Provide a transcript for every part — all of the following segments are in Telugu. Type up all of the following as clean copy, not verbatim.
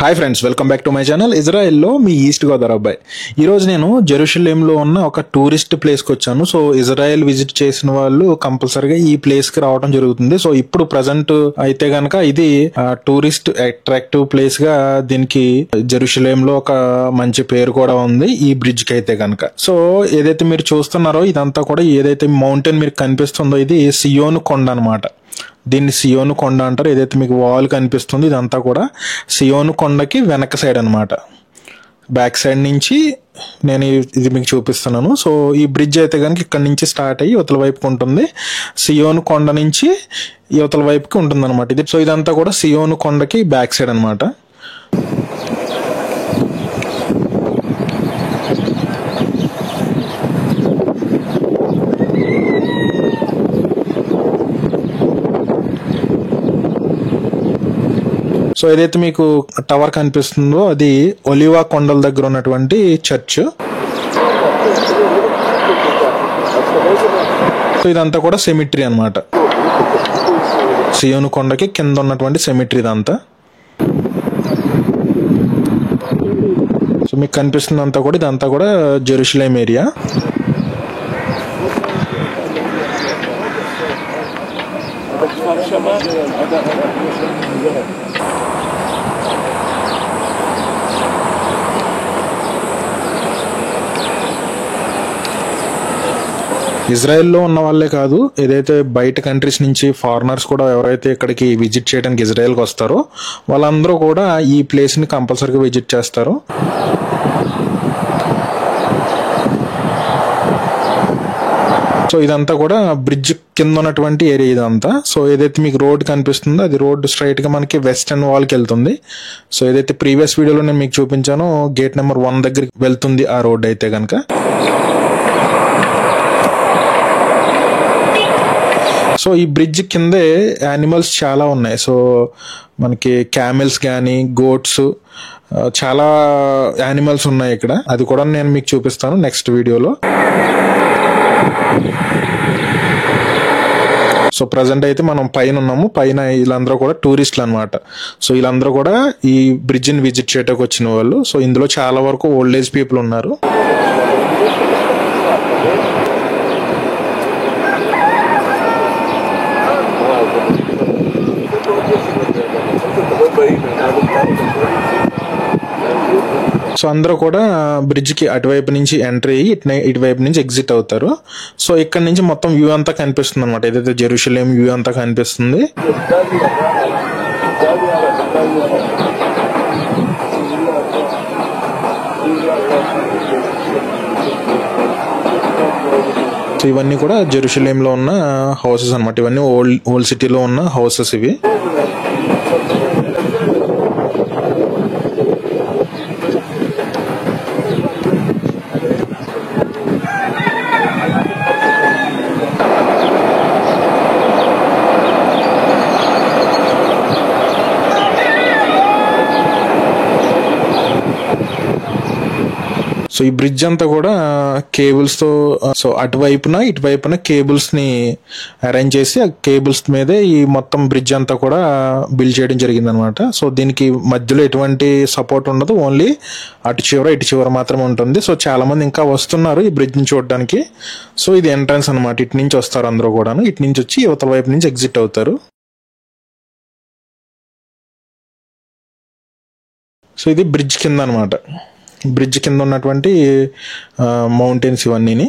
Hi friends, welcome back to my channel. ఇజ్రాయెల్లో మీ ఈస్ట్ గోదావరి అబ్బాయి. ఈరోజు నేను జెరూసలేంలో ఉన్న ఒక టూరిస్ట్ ప్లేస్కి వచ్చాను. సో ఇజ్రాయెల్ విజిట్ చేసిన వాళ్ళు కంపల్సరీగా ఈ ప్లేస్కి రావడం జరుగుతుంది. సో ఇప్పుడు ప్రజెంట్ అయితే గనక ఇది టూరిస్ట్ అట్రాక్టివ్ ప్లేస్గా దీనికి జెరూసలేంలో ఒక మంచి పేరు కూడా ఉంది ఈ బ్రిడ్జ్కి అయితే గనక. సో ఏదైతే మీరు చూస్తున్నారో ఇదంతా కూడా ఏదైతే మౌంటైన్ మీకు కనిపిస్తుందో ఇది సియోను కొండ అనమాట. దీన్ని సియోను కొండ అంటారు. ఏదైతే మీకు వాల్ కనిపిస్తుంది ఇదంతా కూడా సియోను కొండకి వెనక సైడ్ అనమాట. బ్యాక్ సైడ్ నుంచి నేను ఇది మీకు చూపిస్తున్నాను. సో ఈ బ్రిడ్జ్ అయితే కనుక ఇక్కడ నుంచి స్టార్ట్ అయ్యి యువతల వైపుకి ఉంటుంది. సియోను కొండ నుంచి యువతల వైపుకి ఉంటుంది అనమాట ఇది. సో ఇదంతా కూడా సియోను కొండకి బ్యాక్ సైడ్ అనమాట. సో ఏదైతే మీకు టవర్ కనిపిస్తుందో అది ఒలివా కొండల దగ్గర ఉన్నటువంటి చర్చ్. సో ఇదంతా కూడా సెమిట్రీ అన్నమాట. సియోను కొండకి కింద ఉన్నటువంటి సెమిట్రీ ఇదంతా. సో మీకు కనిపిస్తుందంతా కూడా ఇదంతా కూడా జెరూసలేం ఏరియా. ఇజ్రాయెల్లో ఉన్న వాళ్ళే కాదు, ఏదైతే బయట కంట్రీస్ నుంచి ఫారినర్స్ కూడా ఎవరైతే ఇక్కడికి విజిట్ చేయడానికి ఇజ్రాయెల్కి వస్తారో వాళ్ళందరూ కూడా ఈ ప్లేస్ని కంపల్సరీగా విజిట్ చేస్తారు. సో ఇదంతా కూడా బ్రిడ్జ్ కింద ఉన్నటువంటి ఏరియా ఇదంతా. సో ఏదైతే మీకు రోడ్ కనిపిస్తుందో అది రోడ్ స్ట్రైట్ గా మనకి వెస్టర్న్ వాల్కి వెళ్తుంది. సో ఏదైతే ప్రీవియస్ వీడియోలో నేను మీకు చూపించానో గేట్ నెంబర్ 1 దగ్గరికి వెళ్తుంది ఆ రోడ్ అయితే కనుక. సో ఈ బ్రిడ్జ్ కిందే యానిమల్స్ చాలా ఉన్నాయి. సో మనకి క్యామెల్స్ కానీ గోట్స్ చాలా యానిమల్స్ ఉన్నాయి ఇక్కడ. అది కూడా నేను మీకు చూపిస్తాను నెక్స్ట్ వీడియోలో. సో ప్రజెంట్ అయితే మనం పైన ఉన్నాము. పైన వీళ్ళందరూ కూడా టూరిస్టులు అనమాట. సో వీళ్ళందరూ కూడా ఈ బ్రిడ్జిని విజిట్ చేయడానికి వచ్చిన వాళ్ళు. సో ఇందులో చాలా వరకు ఓల్డ్ ఏజ్ పీపుల్ ఉన్నారు. సో అందరూ కూడా బ్రిడ్జ్కి అటువైపు నుంచి ఎంట్రీ అయ్యి ఇటువైపు నుంచి ఎగ్జిట్ అవుతారు. సో ఇక్కడ నుంచి మొత్తం వ్యూ అంతా కనిపిస్తుంది అనమాట. ఏదైతే జెరూసలేం వ్యూ అంతా కనిపిస్తుంది. సో ఇవన్నీ కూడా జెరూసలేంలో ఉన్న హౌసెస్ అనమాట. ఇవన్నీ ఓల్డ్ సిటీలో ఉన్న హౌసెస్ ఇవి. సో ఈ బ్రిడ్జ్ అంతా కూడా కేబుల్స్ తో, సో అటువైపున ఇటువైపున కేబుల్స్ ని అరేంజ్ చేసి ఆ కేబుల్స్ మీదే ఈ మొత్తం బ్రిడ్జ్ అంతా కూడా బిల్డ్ చేయడం జరిగింది అనమాట. సో దీనికి మధ్యలో ఎటువంటి సపోర్ట్ ఉండదు, ఓన్లీ అటు చివర ఇటు చివర మాత్రమే ఉంటుంది. సో చాలా మంది ఇంకా వస్తున్నారు ఈ బ్రిడ్జ్ ని చూడడానికి. సో ఇది ఎంట్రన్స్ అనమాట. ఇటు నుంచి వస్తారు అందరూ కూడా. ఇటు నుంచి వచ్చి యువతల వైపు నుంచి ఎగ్జిట్ అవుతారు. సో ఇది బ్రిడ్జ్ కింద అనమాట. బ్రిడ్జ్ కింద ఉన్నటువంటి మౌంటైన్స్ ఇవన్నీ.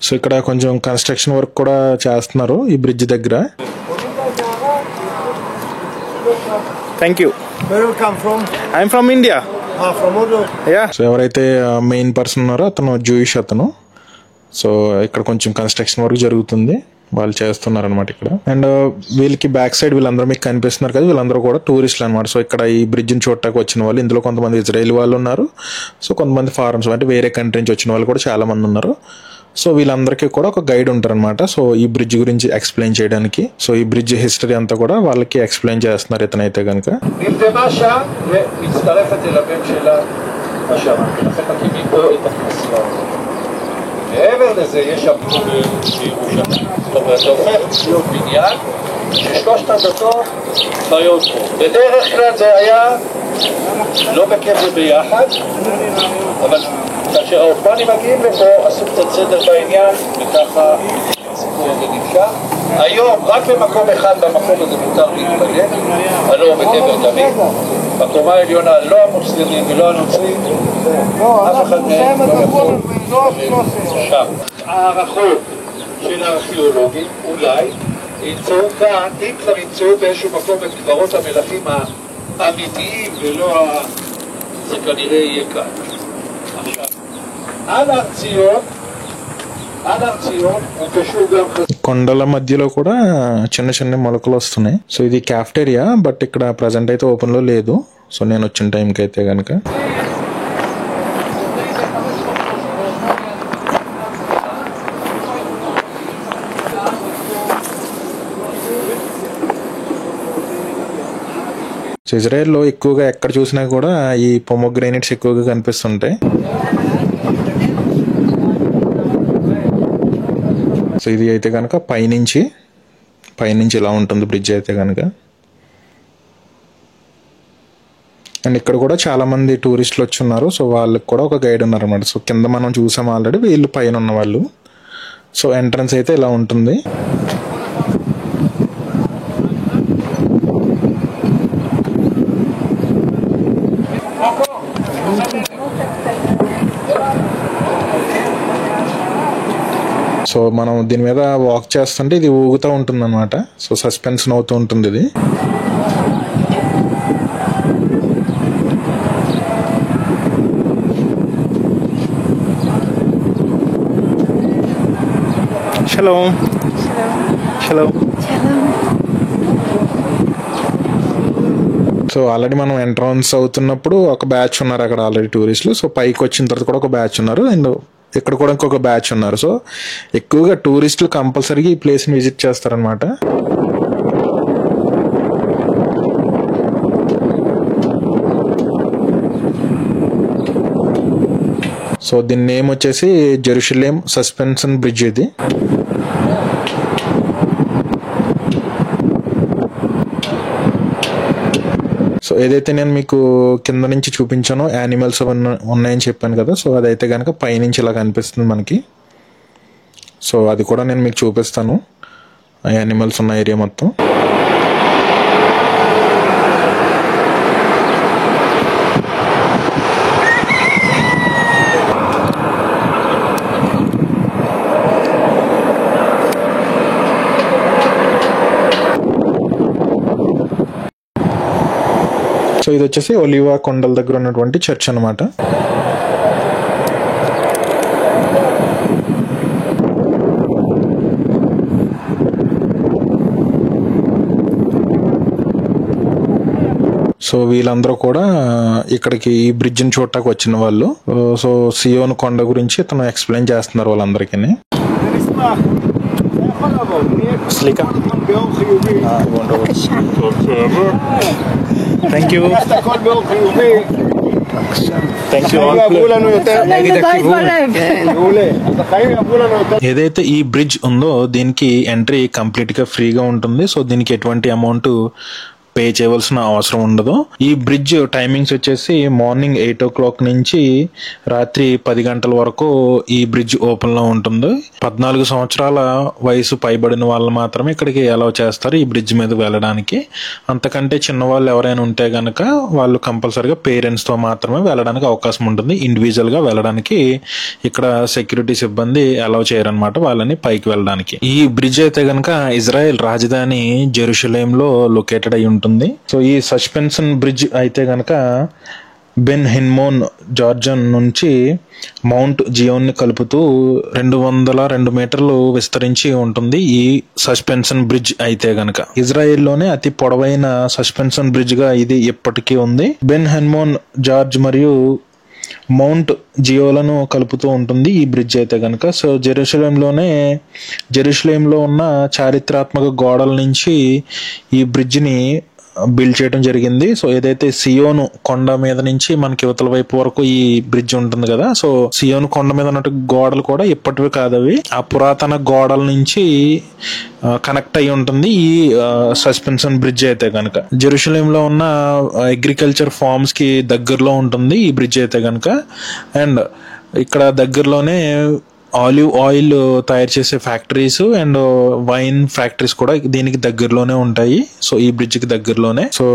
సో ఇక్కడ కొంచెం కన్స్ట్రక్షన్ వర్క్ కూడా చేస్తున్నారు ఈ బ్రిడ్జ్ దగ్గర. Thank you. I'm from India. So ఎవరైతే మెయిన్ పర్సన్ ఉన్నారో అతను జూయిష్ అతను. సో ఇక్కడ కొంచెం కన్స్ట్రక్షన్ వర్క్ జరుగుతుంది, వాళ్ళు చేస్తున్నారు అనమాట ఇక్కడ. అండ్ వీళ్ళకి బ్యాక్ సైడ్ వీళ్ళందరూ మీకు కనిపిస్తున్నారు కదా, వీళ్ళందరూ కూడా టూరిస్టులు అనమాట. సో ఇక్కడ ఈ బ్రిడ్జ్ని చూడటానికి వచ్చిన వాళ్ళు ఇందులో కొంతమంది ఇజ్రాయెల్ వాళ్ళు ఉన్నారు. సో కొంతమంది ఫారెన్స్ అంటే వేరే కంట్రీ నుంచి వచ్చిన వాళ్ళు కూడా చాలా మంది ఉన్నారు. సో వీళ్ళందరికీ కూడా ఒక గైడ్ ఉంటారనమాట. సో ఈ బ్రిడ్జ్ గురించి ఎక్స్ప్లెయిన్ చేయడానికి. సో ఈ బ్రిడ్జ్ హిస్టరీ అంతా కూడా వాళ్ళకి ఎక్స్ప్లెయిన్ చేస్తున్నారు ఇతనైతే కనుక. לזה יש שם בירושלים. זאת אומרת, זה הופך להיות בניין ששלושת הדתות חיות פה. בדרך כלל זה היה לא בקשר ביחד, אבל כאשר העות'מאנים מגיעים לפה עשו קצת סדר בעניין, וככה הסיפור הזה נמשך. היום רק במקום אחד במקום הזה מותר להתפלל, הלא בקבר דוד. בקומה העליונה לא המוסלמים ולא הנוצרים, אף אחד מהם לא יכול שם. הערכות של הארכיאולוגים אולי ימצאו כאן, אם כבר ימצאו באיזשהו מקום בקברות המלכים האמיתיים ולא זה כנראה יהיה כאן. עכשיו, על הר ציון הוא קשור גם కొండల మధ్యలో కూడా చిన్న చిన్న మొలకలు వస్తున్నాయి. సో ఇది క్యాఫ్టేరియా, బట్ ఇక్కడ ప్రజెంట్ అయితే ఓపెన్ లో లేదు. సో నేను వచ్చిన టైంకి అయితే కనుక సో ఇజ్రాయెల్లో ఎక్కువగా ఎక్కడ చూసినా కూడా ఈ పొమోగ్రానైట్స్ ఎక్కువగా కనిపిస్తుంటాయి. సో ఇది అయితే కనుక పైనుంచి ఇలా ఉంటుంది బ్రిడ్జ్ అయితే కనుక. అండ్ ఇక్కడ కూడా చాలా మంది టూరిస్టులు వచ్చి ఉన్నారు. సో వాళ్ళకి కూడా ఒక గైడ్ ఉన్నారు అనమాట. సో కింద మనం చూసాం ఆల్రెడీ, వీళ్ళు పైన ఉన్న వాళ్ళు. సో ఎంట్రన్స్ అయితే ఇలా ఉంటుంది. సో మనం దీని మీద వాక్ చేస్తుంటే ఇది ఊగుతూ ఉంటుంది అనమాట. సో సస్పెన్షన్ అవుతూ ఉంటుంది ఇది. Hello hello. సో ఆల్రెడీ మనం ఎంట్రన్స్ అవుతున్నప్పుడు ఒక బ్యాచ్ ఉన్నారు అక్కడ ఆల్రెడీ టూరిస్టులు. సో పైకి వచ్చిన తర్వాత కూడా ఒక బ్యాచ్ ఉన్నారు, అండ్ ఇక్కడ కూడా ఇంకొక బ్యాచ్ ఉన్నారు. సో ఎక్కువగా టూరిస్టులు కంపల్సరీగా ఈ ప్లేస్ని విజిట్ చేస్తారనమాట. సో దీని నేమ్ వచ్చేసి జెరూసలేం సస్పెన్షన్ బ్రిడ్జ్ ఇది. సో ఏదైతే నేను మీకు కింద నుంచి చూపించానో యానిమల్స్ ఉన్నాయని చెప్పాను కదా, సో అదైతే కనుక పైనుంచి ఇలా కనిపిస్తుంది మనకి. సో అది కూడా నేను మీకు చూపిస్తాను, ఆ యానిమల్స్ ఉన్న ఏరియా మొత్తం. సో ఇది వచ్చేసి ఒలివా కొండల దగ్గర ఉన్నటువంటి చర్చ్ అనమాట. సో వీళ్ళందరూ కూడా ఇక్కడికి ఈ బ్రిడ్జిని చూడటానికి వచ్చిన వాళ్ళు. సో సియోన్ కొండ గురించి ఇతను ఎక్స్ప్లెయిన్ చేస్తున్నారు వాళ్ళందరికీ. Thank you. ఏదైతే ఈ బ్రిడ్జ్ ఉందో దీనికి ఎంట్రీ కంప్లీట్ గా ఫ్రీగా ఉంటుంది. సో దీనికి ఎటువంటి అమౌంట్ పే చేయవలసిన అవసరం ఉండదు. ఈ బ్రిడ్జ్ టైమింగ్స్ వచ్చేసి మార్నింగ్ 8 o'clock నుంచి రాత్రి 10 గంటల వరకు ఈ బ్రిడ్జ్ ఓపెన్ లో ఉంటుంది. 14 సంవత్సరాల వయసు పైబడిన వాళ్ళు మాత్రమే ఇక్కడికి అలౌ చేస్తారు ఈ బ్రిడ్జ్ మీద వెళ్ళడానికి. అంతకంటే చిన్నవాళ్ళు ఎవరైనా ఉంటే గనక వాళ్ళు కంపల్సరీగా పేరెంట్స్ తో మాత్రమే వెళ్ళడానికి అవకాశం ఉంటుంది. ఇండివిజువల్ గా వెళ్ళడానికి ఇక్కడ సెక్యూరిటీ సిబ్బంది అలౌ చేయరనమాట వాళ్ళని పైకి వెళ్ళడానికి. ఈ బ్రిడ్జ్ అయితే గనక ఇజ్రాయెల్ రాజధాని జెరూసలేం లో లొకేటెడ్ అయి ఉంటుంది. సో ఈ సస్పెన్షన్ బ్రిడ్జ్ అయితే గనక బెన్ హిన్మోన్ జార్జన్ నుంచి మౌంట్ జియోన్ ని కలుపుతూ 202 మీటర్లు విస్తరించి ఉంటుంది. ఈ సస్పెన్షన్ బ్రిడ్జ్ అయితే గనక ఇజ్రాయెల్లోనే అతి పొడవైన సస్పెన్షన్ బ్రిడ్జ్ గా ఇది ఇప్పటికీ ఉంది. బెన్ హిన్మోన్ జార్జ్ మరియు మౌంట్ జియోలను కలుపుతూ ఉంటుంది ఈ బ్రిడ్జ్ అయితే కనుక. సో జెరూసలేంలో ఉన్న చారిత్రాత్మక గోడల నుంచి ఈ బ్రిడ్జ్ని బిల్డ్ చేయడం జరిగింది. సో ఏదైతే సియోను కొండ మీద నుంచి మనకి యువతల వైపు వరకు ఈ బ్రిడ్జ్ ఉంటుంది కదా, సో సియోను కొండ మీద ఉన్న గోడలు కూడా ఇప్పటివి కాదు, అవి ఆ పురాతన గోడల నుంచి కనెక్ట్ అయి ఉంటుంది ఈ సస్పెన్షన్ బ్రిడ్జ్ అయితే కనుక. జెరూసలేంలో ఉన్న అగ్రికల్చర్ ఫార్మ్స్ కి దగ్గరలో ఉంటుంది ఈ బ్రిడ్జ్ అయితే కనుక. అండ్ ఇక్కడ దగ్గరలోనే ఆలివ్ ఆయిల్ తయారు చేసే ఫ్యాక్టరీస్ అండ్ వైన్ ఫ్యాక్టరీస్ కూడా దీనికి దగ్గరలోనే ఉంటాయి. సో ఈ బ్రిడ్జ్ కి దగ్గరలోనే. సో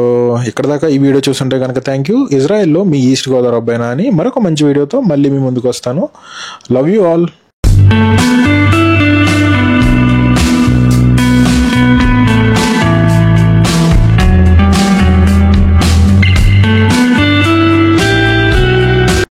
ఇక్కడ దాకా ఈ వీడియో చూస్తుంటే కనుక థ్యాంక్ యూ. ఇజ్రాయెల్లో మీ ఈస్ట్ గోదావరి అబ్బాయినా అని మరొక మంచి వీడియోతో మళ్ళీ మీ ముందుకు వస్తాను. Love you all.